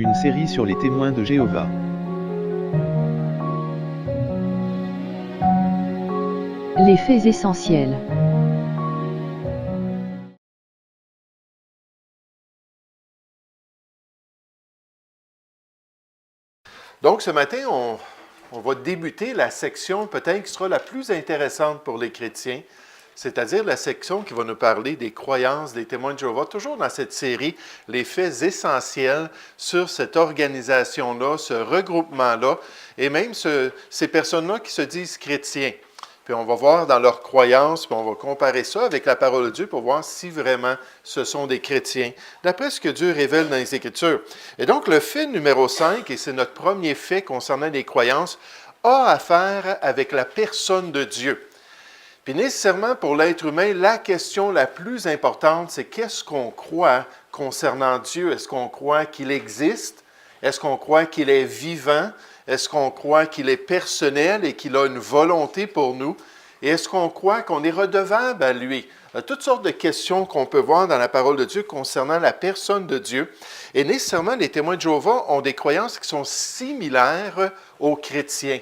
Une série sur les témoins de Jéhovah. Les faits essentiels. Donc, ce matin, on va débuter la section peut-être qui sera la plus intéressante pour les chrétiens, c'est-à-dire la section qui va nous parler des croyances des témoins de Jéhovah, toujours dans cette série, les faits essentiels sur cette organisation-là, ce regroupement-là, et même ces personnes-là qui se disent chrétiens. Puis on va voir dans leurs croyances, puis on va comparer ça avec la parole de Dieu pour voir si vraiment ce sont des chrétiens, d'après ce que Dieu révèle dans les Écritures. Et donc, le fait numéro 5, et c'est notre premier fait concernant les croyances, a affaire avec la personne de Dieu. Puis nécessairement, pour l'être humain, la question la plus importante, c'est qu'est-ce qu'on croit concernant Dieu? Est-ce qu'on croit qu'il existe? Est-ce qu'on croit qu'il est vivant? Est-ce qu'on croit qu'il est personnel et qu'il a une volonté pour nous? Et est-ce qu'on croit qu'on est redevable à lui? Toutes sortes de questions qu'on peut voir dans la parole de Dieu concernant la personne de Dieu. Et nécessairement, les témoins de Jéhovah ont des croyances qui sont similaires aux chrétiens.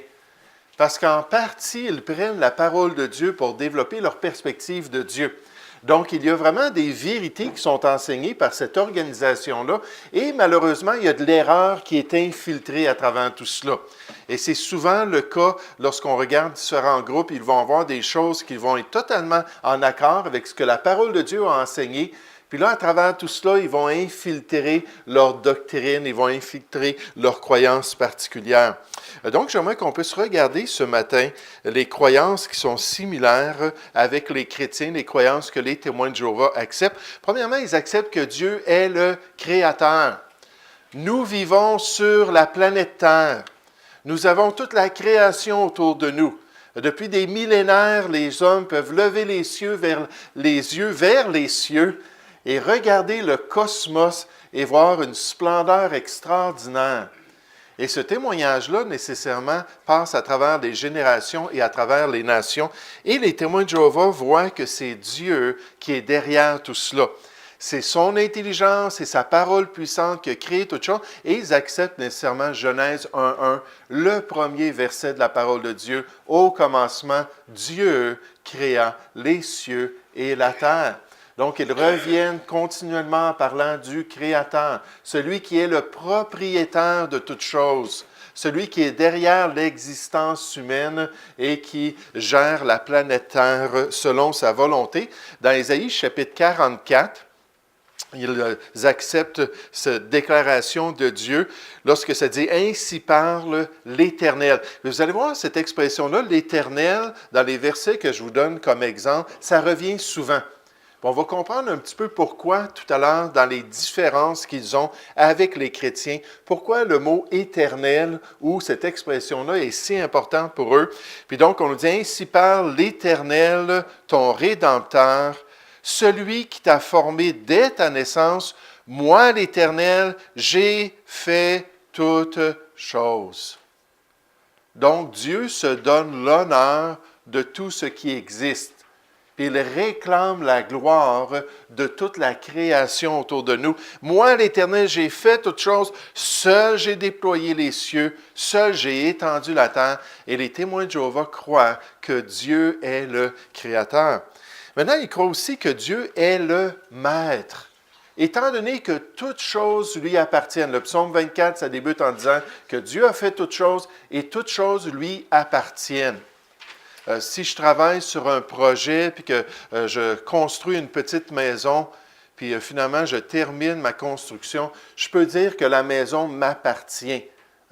Parce qu'en partie, ils prennent la parole de Dieu pour développer leur perspective de Dieu. Donc, il y a vraiment des vérités qui sont enseignées par cette organisation-là et malheureusement, il y a de l'erreur qui est infiltrée à travers tout cela. Et c'est souvent le cas lorsqu'on regarde différents groupes, ils vont avoir des choses qui vont être totalement en accord avec ce que la parole de Dieu a enseigné. Puis là, à travers tout cela, ils vont infiltrer leur doctrine, ils vont infiltrer leurs croyances particulières. Donc, j'aimerais qu'on puisse regarder ce matin les croyances qui sont similaires avec les chrétiens, les croyances que les témoins de Jéhovah acceptent. Premièrement, ils acceptent que Dieu est le Créateur. Nous vivons sur la planète Terre. Nous avons toute la création autour de nous. Depuis des millénaires, les hommes peuvent lever les yeux vers les cieux et regarder le cosmos et voir une splendeur extraordinaire. Et ce témoignage-là, nécessairement, passe à travers les générations et à travers les nations. Et les témoins de Jéhovah voient que c'est Dieu qui est derrière tout cela. C'est son intelligence et sa parole puissante qui a créé toute chose. Et ils acceptent nécessairement Genèse 1.1, le premier verset de la parole de Dieu. Au commencement, Dieu créa les cieux et la terre. Donc, ils reviennent continuellement en parlant du Créateur, celui qui est le propriétaire de toutes choses, celui qui est derrière l'existence humaine et qui gère la planète Terre selon sa volonté. Dans Ésaïe chapitre 44, ils acceptent cette déclaration de Dieu lorsque ça dit « Ainsi parle l'Éternel ». Vous allez voir cette expression-là, l'Éternel, dans les versets que je vous donne comme exemple, ça revient souvent. On va comprendre un petit peu pourquoi tout à l'heure, dans les différences qu'ils ont avec les chrétiens, pourquoi le mot « éternel » ou cette expression-là est si importante pour eux. Puis donc, on nous dit « Ainsi parle l'Éternel, ton Rédempteur, celui qui t'a formé dès ta naissance. Moi, l'Éternel, j'ai fait toutes choses. » Donc, Dieu se donne l'honneur de tout ce qui existe. Puis il réclame la gloire de toute la création autour de nous. Moi, l'Éternel, j'ai fait toutes choses. Seul j'ai déployé les cieux. Seul j'ai étendu la terre. Et les témoins de Jéhovah croient que Dieu est le Créateur. Maintenant, ils croient aussi que Dieu est le Maître. Étant donné que toutes choses lui appartiennent. Le psaume 24, ça débute en disant que Dieu a fait toutes choses et toutes choses lui appartiennent. Si je travaille sur un projet, puis que je construis une petite maison, puis finalement je termine ma construction, je peux dire que la maison m'appartient.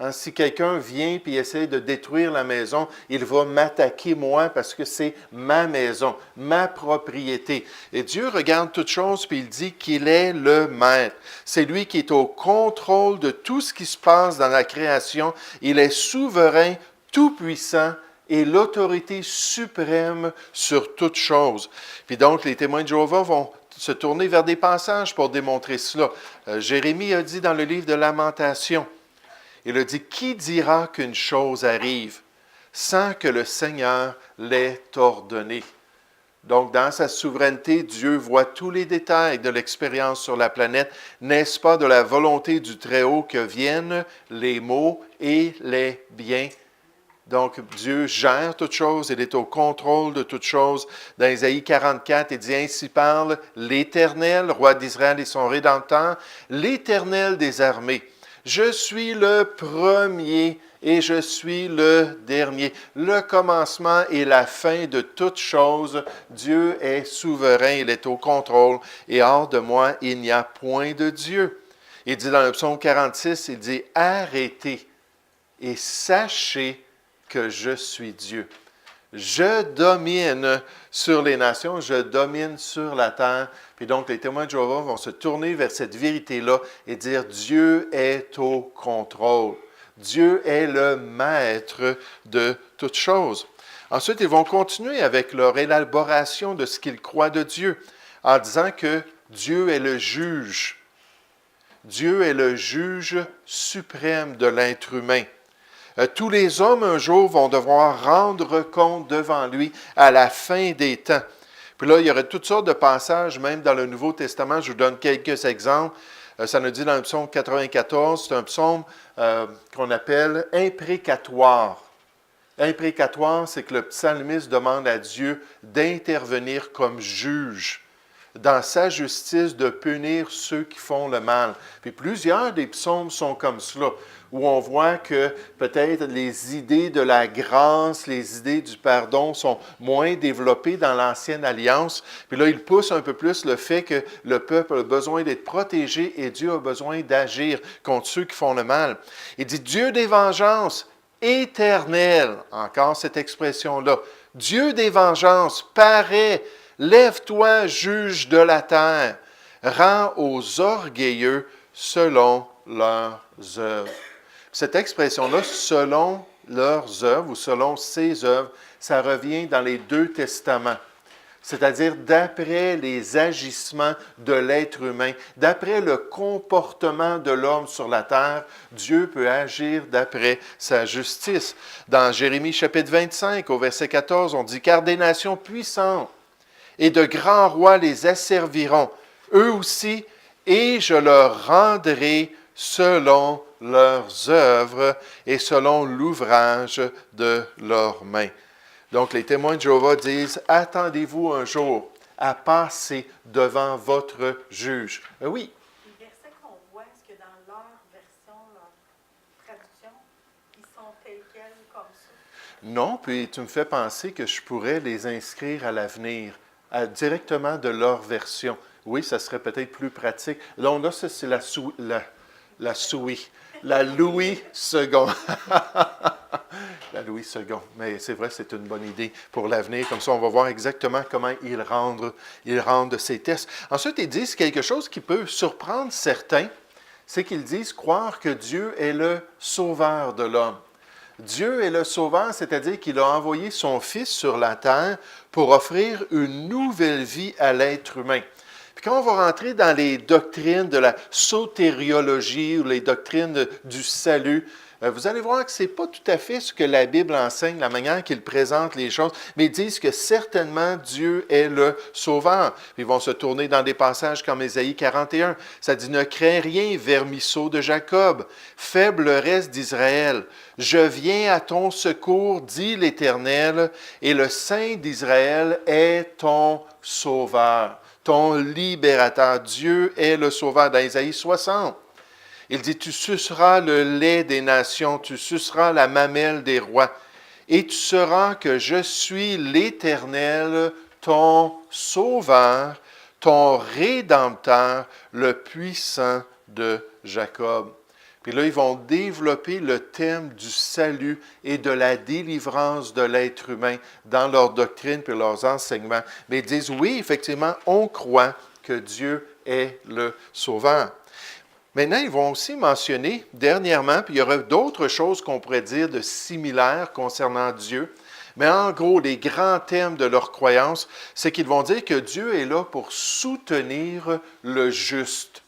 Si quelqu'un vient et essaie de détruire la maison, il va m'attaquer moi parce que c'est ma maison, ma propriété. Et Dieu regarde toutes choses puis il dit qu'il est le Maître. C'est lui qui est au contrôle de tout ce qui se passe dans la création. Il est souverain, tout-puissant, et l'autorité suprême sur toute chose. Puis donc, les témoins de Jéhovah vont se tourner vers des passages pour démontrer cela. Jérémie a dit dans le livre de Lamentations, il a dit « Qui dira qu'une chose arrive sans que le Seigneur l'ait ordonné? » Donc, dans sa souveraineté, Dieu voit tous les détails de l'expérience sur la planète. N'est-ce pas de la volonté du Très-Haut que viennent les maux et les biens? Donc, Dieu gère toutes choses, il est au contrôle de toutes choses. Dans Ésaïe 44, il dit « Ainsi parle l'Éternel, roi d'Israël et son Rédempteur, l'Éternel des armées. Je suis le premier et je suis le dernier. Le commencement et la fin de toutes choses. Dieu est souverain, il est au contrôle. Et hors de moi, il n'y a point de Dieu. » Il dit dans le psaume 46, il dit « Arrêtez et sachez que je suis Dieu. Je domine sur les nations, je domine sur la terre. » Puis donc, les témoins de Jéhovah vont se tourner vers cette vérité-là et dire, Dieu est au contrôle. Dieu est le maître de toutes choses. Ensuite, ils vont continuer avec leur élaboration de ce qu'ils croient de Dieu, en disant que Dieu est le juge. Dieu est le juge suprême de l'être humain. Tous les hommes, un jour, vont devoir rendre compte devant lui à la fin des temps. Puis là, il y aurait toutes sortes de passages, même dans le Nouveau Testament. Je vous donne quelques exemples. Ça nous dit dans le psaume 94, c'est un psaume qu'on appelle imprécatoire. Imprécatoire, c'est que le psalmiste demande à Dieu d'intervenir comme juge, dans sa justice, de punir ceux qui font le mal. Puis plusieurs des psaumes sont comme cela, où on voit que peut-être les idées de la grâce, les idées du pardon sont moins développées dans l'Ancienne Alliance. Puis là, il pousse un peu plus le fait que le peuple a besoin d'être protégé et Dieu a besoin d'agir contre ceux qui font le mal. Il dit « Dieu des vengeances, éternel », encore cette expression-là, « Dieu des vengeances, paraît, lève-toi, juge de la terre, rends aux orgueilleux selon leurs œuvres. » Cette expression-là, selon leurs œuvres ou selon ses œuvres, ça revient dans les deux testaments. C'est-à-dire d'après les agissements de l'être humain, d'après le comportement de l'homme sur la terre, Dieu peut agir d'après sa justice. Dans Jérémie chapitre 25, au verset 14, on dit « Car des nations puissantes et de grands rois les asserviront, eux aussi, et je leur rendrai selon leurs œuvres et selon l'ouvrage de leurs mains. » Donc, les témoins de Jéhovah disent, « Attendez-vous un jour à passer devant votre juge. » Oui. Les versets qu'on voit, est-ce que dans leur version, leur traduction, ils sont tels quels comme ça? Non, puis tu me fais penser que je pourrais les inscrire à l'avenir, directement de leur version. Oui, ça serait peut-être plus pratique. Donc là, ça, c'est la Louis II. La Louis II. Mais c'est vrai, c'est une bonne idée pour l'avenir. Comme ça, on va voir exactement comment ils rendent ces tests. Ensuite, ils disent quelque chose qui peut surprendre certains, c'est qu'ils disent croire que Dieu est le sauveur de l'homme. Dieu est le sauveur, c'est-à-dire qu'il a envoyé son Fils sur la terre pour offrir une nouvelle vie à l'être humain. Puis quand on va rentrer dans les doctrines de la sotériologie ou les doctrines du salut, vous allez voir que ce n'est pas tout à fait ce que la Bible enseigne, la manière qu'il présente les choses, mais ils disent que certainement Dieu est le sauveur. Puis ils vont se tourner dans des passages comme Ésaïe 41. Ça dit « Ne crains rien, vermisseau de Jacob, faible reste d'Israël. Je viens à ton secours, dit l'Éternel, et le Saint d'Israël est ton sauveur. » Ton libérateur. Dieu est le sauveur. Dans Ésaïe 60, il dit, tu suceras le lait des nations, tu suceras la mamelle des rois, et tu sauras que je suis l'Éternel, ton sauveur, ton rédempteur, le puissant de Jacob. Puis là, ils vont développer le thème du salut et de la délivrance de l'être humain dans leur doctrine et leurs enseignements. Mais ils disent, oui, effectivement, on croit que Dieu est le Sauveur. Maintenant, ils vont aussi mentionner, dernièrement, puis il y aura d'autres choses qu'on pourrait dire de similaires concernant Dieu, mais en gros, les grands thèmes de leur croyance, c'est qu'ils vont dire que Dieu est là pour soutenir le juste.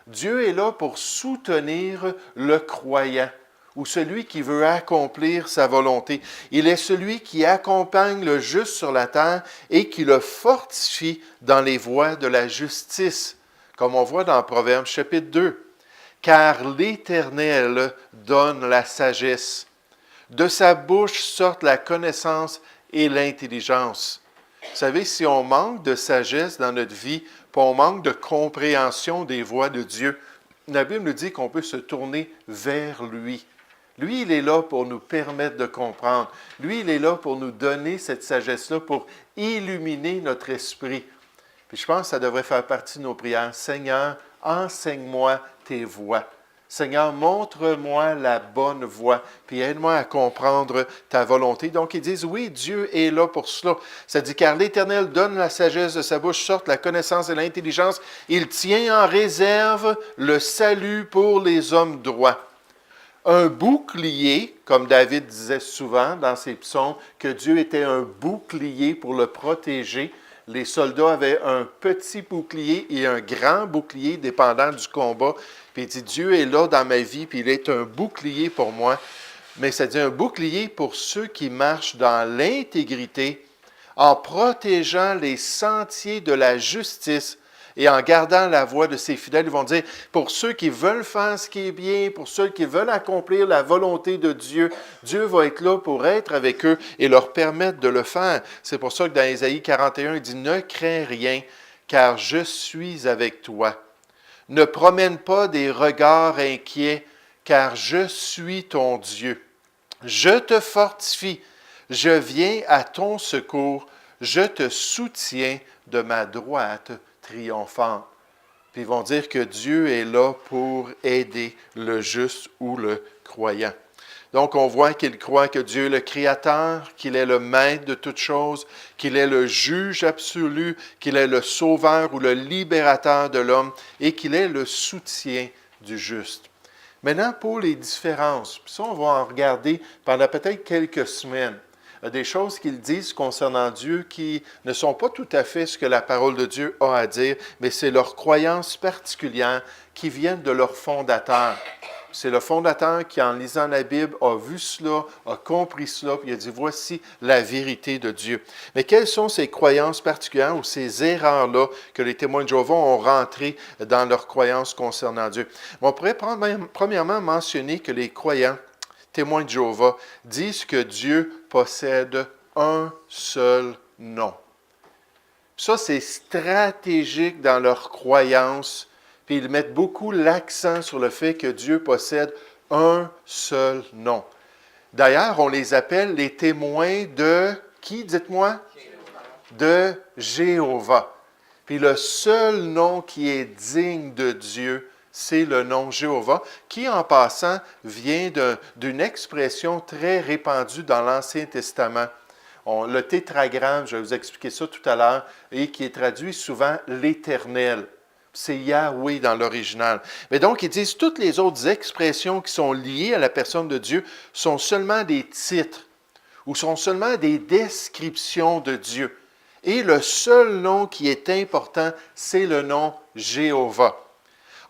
Dieu est là pour soutenir le croyant ou celui qui veut accomplir sa volonté. Il est celui qui accompagne le juste sur la terre et qui le fortifie dans les voies de la justice, comme on voit dans Proverbes chapitre 2. Car l'Éternel donne la sagesse. De sa bouche sortent la connaissance et l'intelligence. Vous savez, si on manque de sagesse dans notre vie, puis on manque de compréhension des voies de Dieu, la Bible nous dit qu'on peut se tourner vers lui. Lui, il est là pour nous permettre de comprendre. Lui, il est là pour nous donner cette sagesse-là, pour illuminer notre esprit. Puis je pense que ça devrait faire partie de nos prières. Seigneur, enseigne-moi tes voies. Seigneur, montre-moi la bonne voie, puis aide-moi à comprendre ta volonté. Donc, ils disent, oui, Dieu est là pour cela. Ça dit, car l'Éternel donne la sagesse de sa bouche, sorte la connaissance et l'intelligence. Il tient en réserve le salut pour les hommes droits. Un bouclier, comme David disait souvent dans ses psaumes, que Dieu était un bouclier pour le protéger. Les soldats avaient un petit bouclier et un grand bouclier dépendant du combat. Puis il dit, Dieu est là dans ma vie, puis il est un bouclier pour moi. Mais ça dit un bouclier pour ceux qui marchent dans l'intégrité, en protégeant les sentiers de la justice et en gardant la voie de ses fidèles. Ils vont dire, pour ceux qui veulent faire ce qui est bien, pour ceux qui veulent accomplir la volonté de Dieu, Dieu va être là pour être avec eux et leur permettre de le faire. C'est pour ça que dans Ésaïe 41, il dit, ne crains rien, car je suis avec toi. Ne promène pas des regards inquiets, car je suis ton Dieu. Je te fortifie, je viens à ton secours, je te soutiens de ma droite triomphante. Puis ils vont dire que Dieu est là pour aider le juste ou le croyant. Donc, on voit qu'il croit que Dieu est le Créateur, qu'il est le Maître de toutes choses, qu'il est le juge absolu, qu'il est le Sauveur ou le Libérateur de l'homme et qu'il est le soutien du juste. Maintenant, pour les différences, puis ça, on va en regarder pendant peut-être quelques semaines. Il y a des choses qu'ils disent concernant Dieu qui ne sont pas tout à fait ce que la parole de Dieu a à dire, mais c'est leurs croyances particulières qui viennent de leur fondateur. C'est le fondateur qui, en lisant la Bible, a vu cela, a compris cela, puis il a dit, voici la vérité de Dieu. Mais quelles sont ces croyances particulières ou ces erreurs-là que les témoins de Jéhovah ont rentrées dans leurs croyances concernant Dieu? On pourrait premièrement mentionner que les croyants, témoins de Jéhovah, disent que Dieu possède un seul nom. Ça, c'est stratégique dans leurs croyances. Puis ils mettent beaucoup l'accent sur le fait que Dieu possède un seul nom. D'ailleurs, on les appelle les témoins de qui, dites-moi? De Jéhovah. Puis le seul nom qui est digne de Dieu, c'est le nom Jéhovah, qui en passant vient d'une expression très répandue dans l'Ancien Testament. Le tétragramme, je vais vous expliquer ça tout à l'heure, et qui est traduit souvent l'Éternel. C'est Yahweh dans l'original. Mais donc, ils disent toutes les autres expressions qui sont liées à la personne de Dieu sont seulement des titres ou sont seulement des descriptions de Dieu. Et le seul nom qui est important, c'est le nom Jéhovah.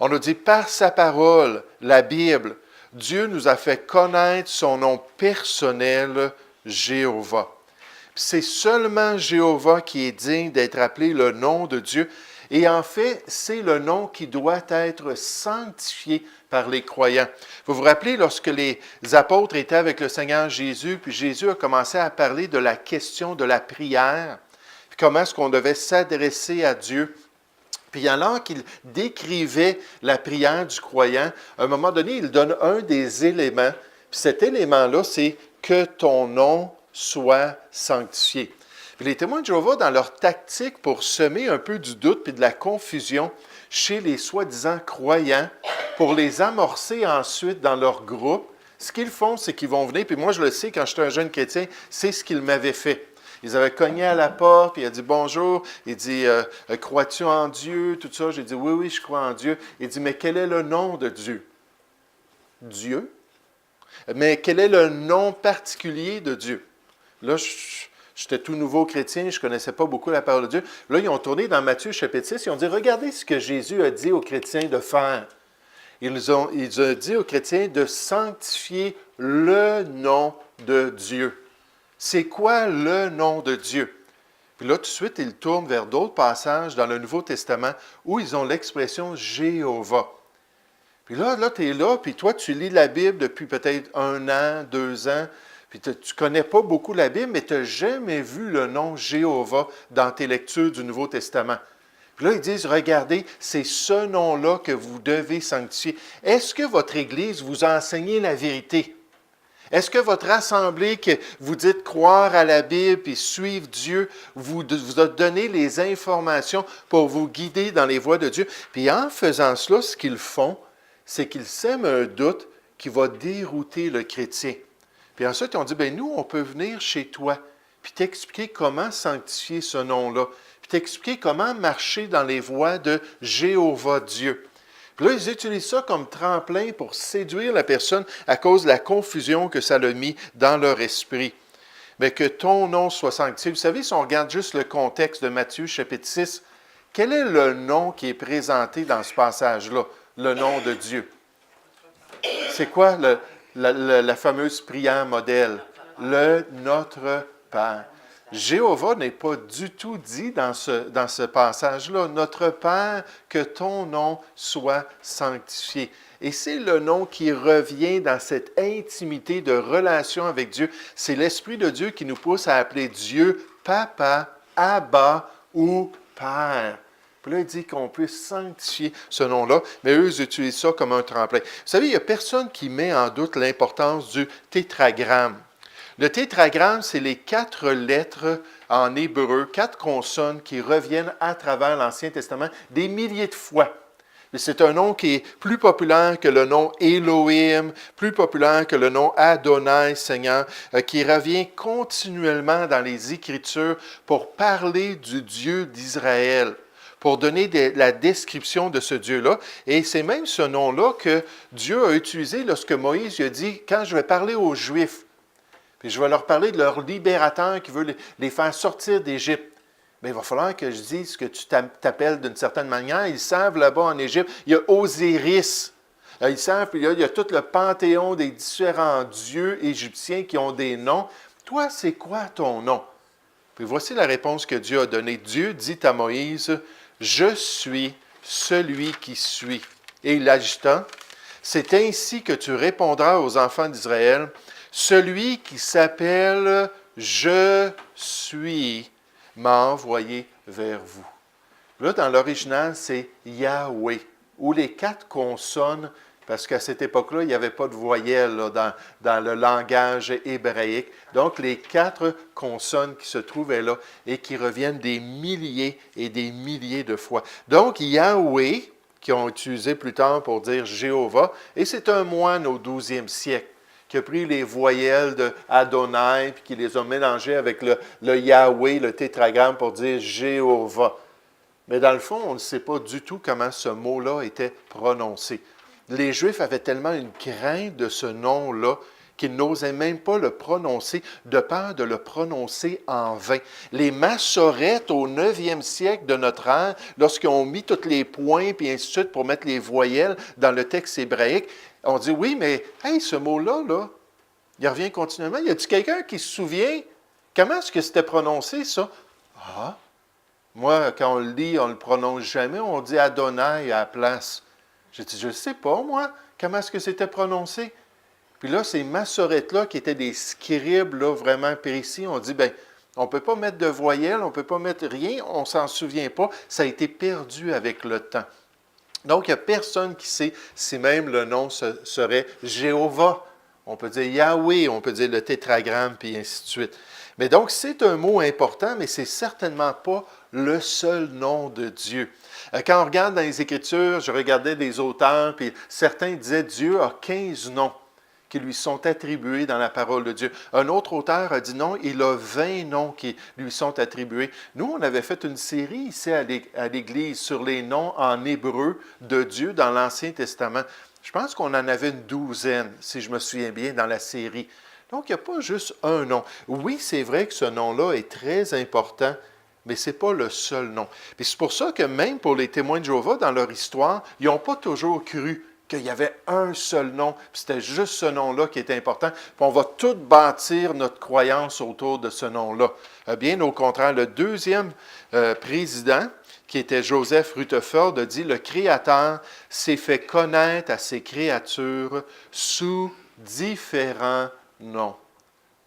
On nous dit par sa parole, la Bible, Dieu nous a fait connaître son nom personnel, Jéhovah. C'est seulement Jéhovah qui est digne d'être appelé le nom de Dieu. Et en fait, c'est le nom qui doit être sanctifié par les croyants. Vous vous rappelez, lorsque les apôtres étaient avec le Seigneur Jésus, puis Jésus a commencé à parler de la question de la prière, puis comment est-ce qu'on devait s'adresser à Dieu. Puis alors qu'il décrivait la prière du croyant, à un moment donné, il donne un des éléments. Puis cet élément-là, c'est que ton nom soit sanctifié. Puis les témoins de Jéhovah, dans leur tactique pour semer un peu du doute et de la confusion chez les soi-disant croyants, pour les amorcer ensuite dans leur groupe, ce qu'ils font, c'est qu'ils vont venir, puis moi je le sais, quand j'étais un jeune chrétien, c'est ce qu'ils m'avaient fait. Ils avaient cogné à la porte, puis il a dit « Bonjour », il dit « Crois-tu en Dieu ?» Tout ça, j'ai dit « Oui, oui, je crois en Dieu ». Il dit « Mais quel est le nom de Dieu? » Dieu. Mais quel est le nom particulier de Dieu? Là, j'étais tout nouveau chrétien, je ne connaissais pas beaucoup la parole de Dieu. Là, ils ont tourné dans Matthieu chapitre 6, ils ont dit, regardez ce que Jésus a dit aux chrétiens de faire. ils ont dit aux chrétiens de sanctifier le nom de Dieu. C'est quoi le nom de Dieu? Puis là, tout de suite, ils tournent vers d'autres passages dans le Nouveau Testament où ils ont l'expression Jéhovah. Puis là, tu es là, puis toi, tu lis la Bible depuis peut-être 1 an, 2 ans, puis tu ne connais pas beaucoup la Bible, mais tu n'as jamais vu le nom Jéhovah dans tes lectures du Nouveau Testament. Puis là, ils disent, regardez, c'est ce nom-là que vous devez sanctifier. Est-ce que votre Église vous a enseigné la vérité? Est-ce que votre assemblée, que vous dites croire à la Bible et suivre Dieu, vous a donné les informations pour vous guider dans les voies de Dieu? Puis en faisant cela, ce qu'ils font, c'est qu'ils sèment un doute qui va dérouter le chrétien. Puis ensuite, on dit, bien nous, on peut venir chez toi, puis t'expliquer comment sanctifier ce nom-là, puis t'expliquer comment marcher dans les voies de Jéhovah Dieu. Puis là, ils utilisent ça comme tremplin pour séduire la personne à cause de la confusion que ça a mis dans leur esprit. Mais que ton nom soit sanctifié. Vous savez, si on regarde juste le contexte de Matthieu, chapitre 6, quel est le nom qui est présenté dans ce passage-là? Le nom de Dieu. C'est quoi la fameuse prière modèle? Le Notre Père. Jéhovah n'est pas du tout dit dans ce passage-là. Notre Père, que ton nom soit sanctifié. Et c'est le nom qui revient dans cette intimité de relation avec Dieu. C'est l'Esprit de Dieu qui nous pousse à appeler Dieu Papa, Abba ou Père. Puis là, il dit qu'on peut sanctifier ce nom-là, mais eux, ils utilisent ça comme un tremplin. Vous savez, il n'y a personne qui met en doute l'importance du tétragramme. Le tétragramme, c'est les 4 lettres en hébreu, 4 consonnes qui reviennent à travers l'Ancien Testament des milliers de fois. C'est un nom qui est plus populaire que le nom Elohim, plus populaire que le nom Adonai, Seigneur, qui revient continuellement dans les Écritures pour parler du Dieu d'Israël, pour donner la description de ce Dieu-là. Et c'est même ce nom-là que Dieu a utilisé lorsque Moïse lui a dit, quand je vais parler aux Juifs, puis je vais leur parler de leur libérateur qui veut les faire sortir d'Égypte. Bien, il va falloir que je dise que tu t'appelles d'une certaine manière. Ils savent là-bas en Égypte, il y a Osiris. Ils savent, puis il y a tout le panthéon des différents dieux égyptiens qui ont des noms. Toi, c'est quoi ton nom? Puis voici la réponse que Dieu a donnée. Dieu dit à Moïse, « Je suis celui qui suis. » Et il ajouta, « C'est ainsi que tu répondras aux enfants d'Israël, celui qui s'appelle « Je suis » m'a envoyé vers vous. Là, dans l'original, c'est Yahweh, ou les 4 consonnes, parce qu'à cette époque-là, il n'y avait pas de voyelles là, dans le langage hébraïque. Donc, les 4 consonnes qui se trouvaient là et qui reviennent des milliers et des milliers de fois. Donc, Yahweh, qui ont utilisé plus tard pour dire Jéhovah, et c'est un moine au 12e siècle qui a pris les voyelles de Adonai puis qui les a mélangées avec le Yahweh, le tétragramme, pour dire Jéhovah. Mais dans le fond, on ne sait pas du tout comment ce mot-là était prononcé. Les Juifs avaient tellement une crainte de ce nom-là qu'ils n'osaient même pas le prononcer, de peur de le prononcer en vain. Les Massorètes, au 9e siècle de notre ère, lorsqu'ils ont mis tous les points et ainsi de suite pour mettre les voyelles dans le texte hébraïque, on dit, oui, mais hey, ce mot-là, là, il revient continuellement. Y a-t-il quelqu'un qui se souvient? Comment est-ce que c'était prononcé, ça? Ah, moi, quand on le lit, on ne le prononce jamais. On dit Adonai à la place. J'ai dit, je ne sais pas, moi, comment est-ce que c'était prononcé? Puis là, ces Massorètes-là, qui étaient des scribes là, vraiment précis, on dit, bien, on ne peut pas mettre de voyelles, on ne peut pas mettre rien, on ne s'en souvient pas. Ça a été perdu avec le temps. Donc, il n'y a personne qui sait si même le nom serait Jéhovah. On peut dire Yahweh, on peut dire le tétragramme, puis ainsi de suite. Mais donc, c'est un mot important, mais ce n'est certainement pas le seul nom de Dieu. Quand on regarde dans les Écritures, je regardais des auteurs, puis certains disaient Dieu a 15 noms qui lui sont attribués dans la parole de Dieu. Un autre auteur a dit non, il a 20 noms qui lui sont attribués. Nous, on avait fait une série ici à l'Église sur les noms en hébreu de Dieu dans l'Ancien Testament. Je pense qu'on en avait une 12aine, si je me souviens bien, dans la série. Donc, il n'y a pas juste un nom. Oui, c'est vrai que ce nom-là est très important, mais ce n'est pas le seul nom. Puis c'est pour ça que même pour les témoins de Jéhovah, dans leur histoire, ils n'ont pas toujours cru qu'il y avait un seul nom, puis c'était juste ce nom-là qui était important, puis on va tout bâtir notre croyance autour de ce nom-là. Bien au contraire, le deuxième président, qui était Joseph Rutherford, a dit « Le Créateur s'est fait connaître à ses créatures sous différents noms. »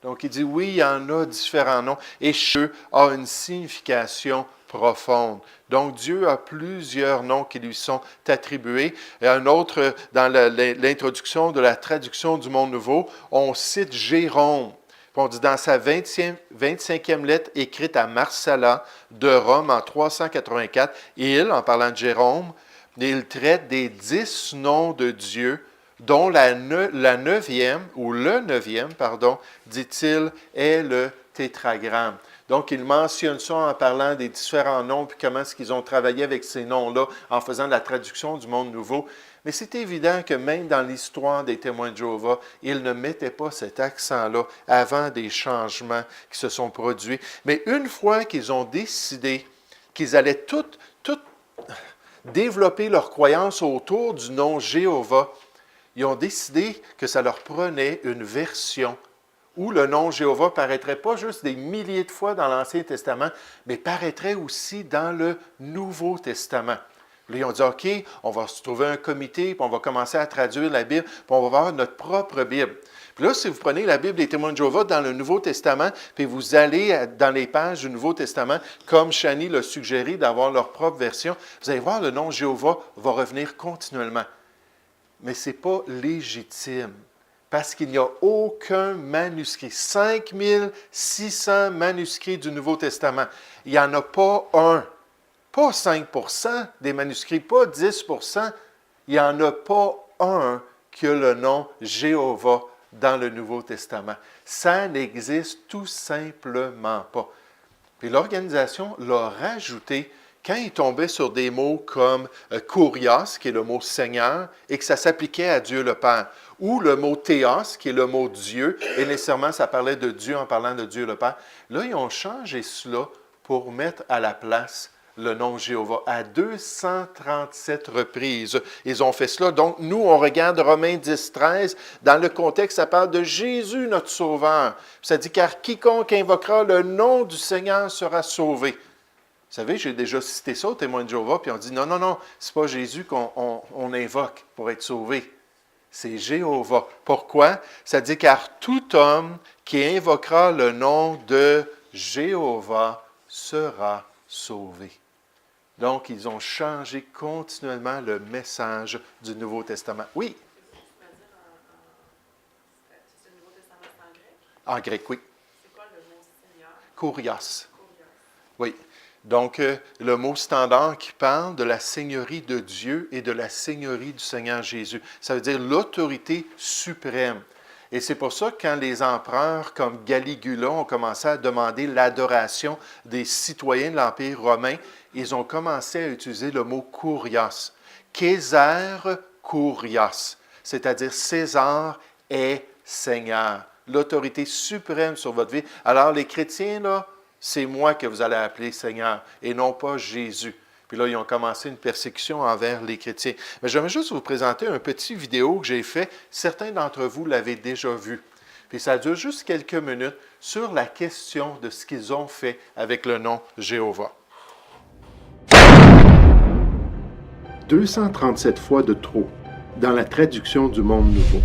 Donc, il dit, oui, il y en a différents noms, et chaque a une signification profonde. Donc, Dieu a plusieurs noms qui lui sont attribués. Et un autre, dans l'introduction de la traduction du Monde Nouveau, on cite Jérôme. On dit dans sa 25e lettre écrite à Marsala de Rome en 384, il, en parlant de Jérôme, il traite des 10 noms de Dieu, dont la neuvième, ou le neuvième, pardon, dit-il, est le tétragramme. Donc, il mentionne ça en parlant des différents noms, puis comment est-ce qu'ils ont travaillé avec ces noms-là en faisant la traduction du Monde Nouveau. Mais c'est évident que même dans l'histoire des témoins de Jéhovah, ils ne mettaient pas cet accent-là avant des changements qui se sont produits. Mais une fois qu'ils ont décidé qu'ils allaient tout développer leur croyance autour du nom Jéhovah, ils ont décidé que ça leur prenait une version où le nom Jéhovah paraîtrait pas juste des milliers de fois dans l'Ancien Testament, mais paraîtrait aussi dans le Nouveau Testament. Là, ils ont dit, OK, on va se trouver un comité, puis on va commencer à traduire la Bible, puis on va avoir notre propre Bible. Puis là, si vous prenez la Bible des témoins de Jéhovah dans le Nouveau Testament, puis vous allez dans les pages du Nouveau Testament, comme Shani l'a suggéré, d'avoir leur propre version, vous allez voir, le nom Jéhovah va revenir continuellement. Mais ce n'est pas légitime, parce qu'il n'y a aucun manuscrit. 5600 manuscrits du Nouveau Testament. Il n'y en a pas un, pas 5% des manuscrits, pas 10%. Il n'y en a pas un qui a le nom Jéhovah dans le Nouveau Testament. Ça n'existe tout simplement pas. Puis l'organisation l'a rajouté quand il tombait sur des mots comme « kurios », qui est le mot « Seigneur », et que ça s'appliquait à Dieu le Père, ou le mot « théos », qui est le mot « Dieu », et nécessairement ça parlait de Dieu en parlant de Dieu le Père. Là, ils ont changé cela pour mettre à la place le nom Jéhovah à 237 reprises. Ils ont fait cela. Donc, nous, on regarde Romains 10, 13. Dans le contexte, ça parle de Jésus, notre Sauveur. Ça dit « Car quiconque invoquera le nom du Seigneur sera sauvé ». Vous savez, j'ai déjà cité ça aux témoins de Jéhovah, puis on dit non, c'est pas Jésus qu'on invoque pour être sauvé. C'est Jéhovah. Pourquoi? Ça dit car tout homme qui invoquera le nom de Jéhovah sera sauvé. Donc, ils ont changé continuellement le message du Nouveau Testament. Oui? C'est le Nouveau Testament en grec? En grec, oui. C'est quoi le mot Seigneur? Kurios. Oui. Donc, le mot standard qui parle de la seigneurie de Dieu et de la seigneurie du Seigneur Jésus. Ça veut dire l'autorité suprême. Et c'est pour ça que quand les empereurs comme Caligula ont commencé à demander l'adoration des citoyens de l'Empire romain, ils ont commencé à utiliser le mot kurios. César kurios, c'est-à-dire César est Seigneur. L'autorité suprême sur votre vie. Alors, les chrétiens, là, c'est moi que vous allez appeler Seigneur et non pas Jésus. Puis là, ils ont commencé une persécution envers les chrétiens. Mais j'aimerais juste vous présenter un petit vidéo que j'ai fait. Certains d'entre vous l'avaient déjà vu. Puis ça dure juste quelques minutes sur la question de ce qu'ils ont fait avec le nom Jéhovah. 237 fois de trop dans la traduction du Monde Nouveau.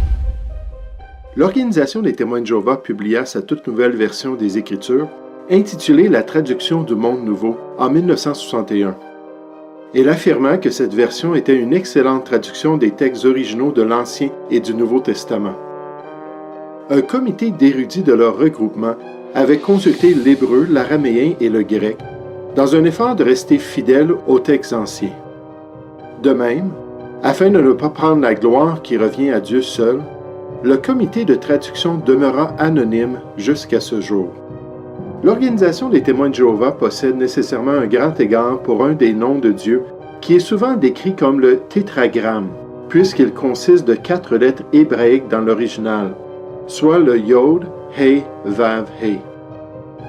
L'Organisation des témoins de Jéhovah publia sa toute nouvelle version des Écritures intitulée « La traduction du Monde Nouveau » en 1961. Elle affirma que cette version était une excellente traduction des textes originaux de l'Ancien et du Nouveau Testament. Un comité d'érudits de leur regroupement avait consulté l'hébreu, l'araméen et le grec dans un effort de rester fidèle aux textes anciens. De même, afin de ne pas prendre la gloire qui revient à Dieu seul, le comité de traduction demeura anonyme jusqu'à ce jour. L'Organisation des témoins de Jéhovah possède nécessairement un grand égard pour un des noms de Dieu qui est souvent décrit comme le tétragramme, puisqu'il consiste de 4 lettres hébraïques dans l'original, soit le Yod, He, Vav, He.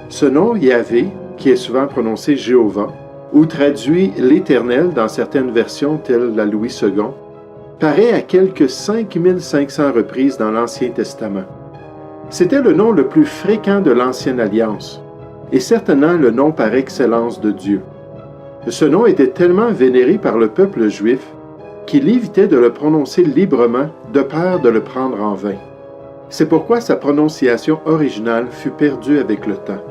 Ce nom Yahvé, qui est souvent prononcé Jéhovah, ou traduit l'Éternel dans certaines versions telles la Louis II, paraît à quelques 5500 reprises dans l'Ancien Testament. C'était le nom le plus fréquent de l'Ancienne Alliance, et certainement le nom par excellence de Dieu. Ce nom était tellement vénéré par le peuple juif qu'il évitait de le prononcer librement de peur de le prendre en vain. C'est pourquoi sa prononciation originale fut perdue avec le temps.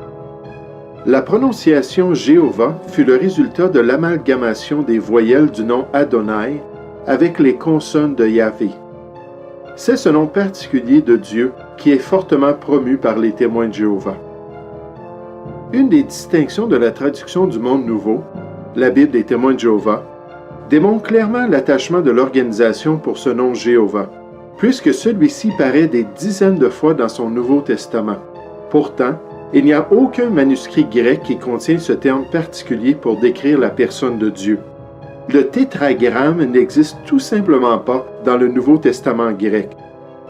La prononciation Jéhovah fut le résultat de l'amalgamation des voyelles du nom Adonai avec les consonnes de Yahvé. C'est ce nom particulier de Dieu qui est fortement promu par les témoins de Jéhovah. Une des distinctions de la traduction du Monde Nouveau, la Bible des témoins de Jéhovah, démontre clairement l'attachement de l'organisation pour ce nom Jéhovah, puisque celui-ci paraît des dizaines de fois dans son Nouveau Testament. Pourtant, il n'y a aucun manuscrit grec qui contient ce terme particulier pour décrire la personne de Dieu. Le tétragramme n'existe tout simplement pas dans le Nouveau Testament grec.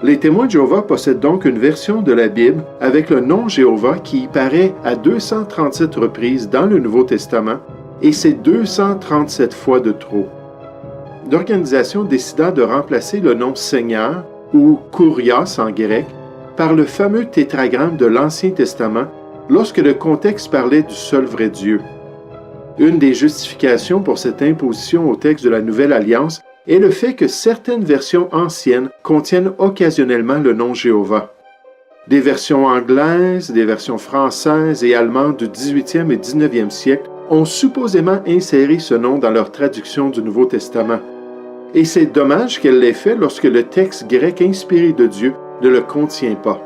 Les témoins de Jéhovah possèdent donc une version de la Bible avec le nom Jéhovah qui y paraît à 237 reprises dans le Nouveau Testament, et c'est 237 fois de trop. L'organisation décida de remplacer le nom Seigneur, ou Kurios en grec, par le fameux tétragramme de l'Ancien Testament lorsque le contexte parlait du seul vrai Dieu. Une des justifications pour cette imposition au texte de la Nouvelle Alliance est le fait que certaines versions anciennes contiennent occasionnellement le nom Jéhovah. Des versions anglaises, des versions françaises et allemandes du 18e et 19e siècle ont supposément inséré ce nom dans leur traduction du Nouveau Testament. Et c'est dommage qu'elle l'ait fait lorsque le texte grec inspiré de Dieu ne le contient pas.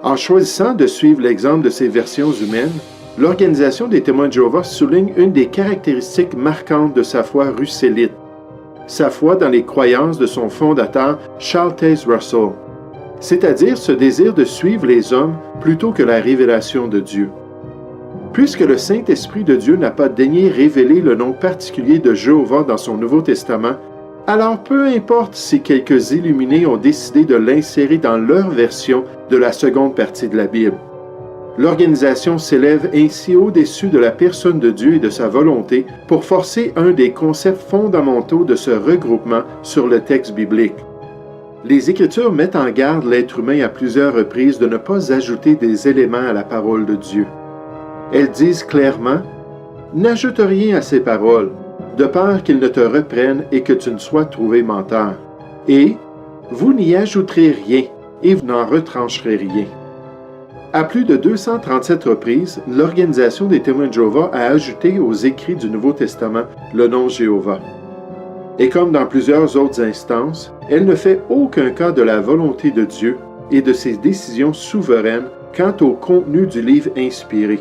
En choisissant de suivre l'exemple de ces versions humaines, l'Organisation des témoins de Jéhovah souligne une des caractéristiques marquantes de sa foi russellite, sa foi dans les croyances de son fondateur Charles Taze Russell, c'est-à-dire ce désir de suivre les hommes plutôt que la révélation de Dieu. Puisque le Saint-Esprit de Dieu n'a pas daigné révéler le nom particulier de Jéhovah dans son Nouveau Testament, alors peu importe si quelques illuminés ont décidé de l'insérer dans leur version de la seconde partie de la Bible. L'organisation s'élève ainsi au-dessus de la personne de Dieu et de sa volonté pour forcer un des concepts fondamentaux de ce regroupement sur le texte biblique. Les Écritures mettent en garde l'être humain à plusieurs reprises de ne pas ajouter des éléments à la parole de Dieu. Elles disent clairement « N'ajoute rien à ces paroles, de peur qu'ils ne te reprennent et que tu ne sois trouvé menteur. Et vous n'y ajouterez rien et vous n'en retrancherez rien. » À plus de 237 reprises, l'Organisation des témoins de Jéhovah a ajouté aux écrits du Nouveau Testament le nom Jéhovah. Et comme dans plusieurs autres instances, elle ne fait aucun cas de la volonté de Dieu et de ses décisions souveraines quant au contenu du livre inspiré.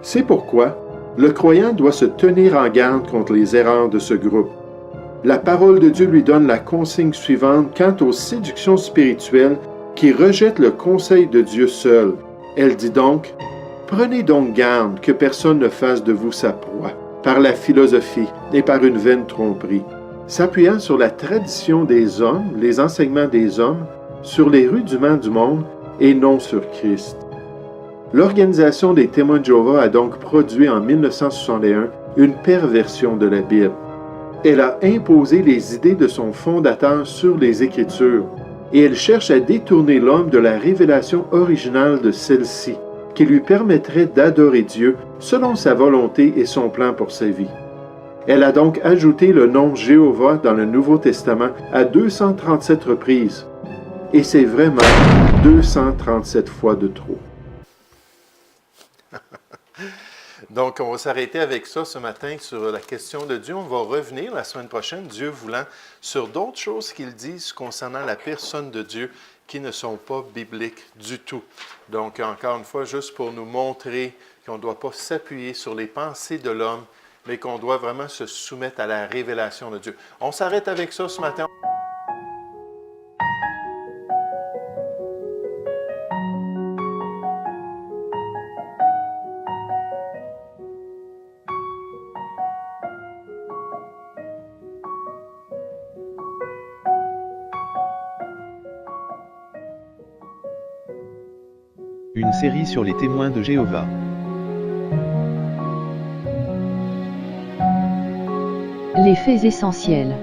C'est pourquoi le croyant doit se tenir en garde contre les erreurs de ce groupe. La parole de Dieu lui donne la consigne suivante quant aux séductions spirituelles qui rejettent le conseil de Dieu seul. Elle dit donc « Prenez donc garde que personne ne fasse de vous sa proie, par la philosophie et par une vaine tromperie, s'appuyant sur la tradition des hommes, les enseignements des hommes, sur les rudiments du monde et non sur Christ. » L'Organisation des témoins de Jéhovah a donc produit en 1961 une perversion de la Bible. Elle a imposé les idées de son fondateur sur les Écritures, et elle cherche à détourner l'homme de la révélation originale de celle-ci, qui lui permettrait d'adorer Dieu selon sa volonté et son plan pour sa vie. Elle a donc ajouté le nom Jéhovah dans le Nouveau Testament à 237 reprises, et c'est vraiment 237 fois de trop. Donc, on va s'arrêter avec ça ce matin sur la question de Dieu. On va revenir la semaine prochaine, Dieu voulant, sur d'autres choses qu'il dit concernant la personne de Dieu qui ne sont pas bibliques du tout. Donc, encore une fois, juste pour nous montrer qu'on ne doit pas s'appuyer sur les pensées de l'homme, mais qu'on doit vraiment se soumettre à la révélation de Dieu. On s'arrête avec ça ce matin. Une série sur les témoins de Jéhovah. Les faits essentiels.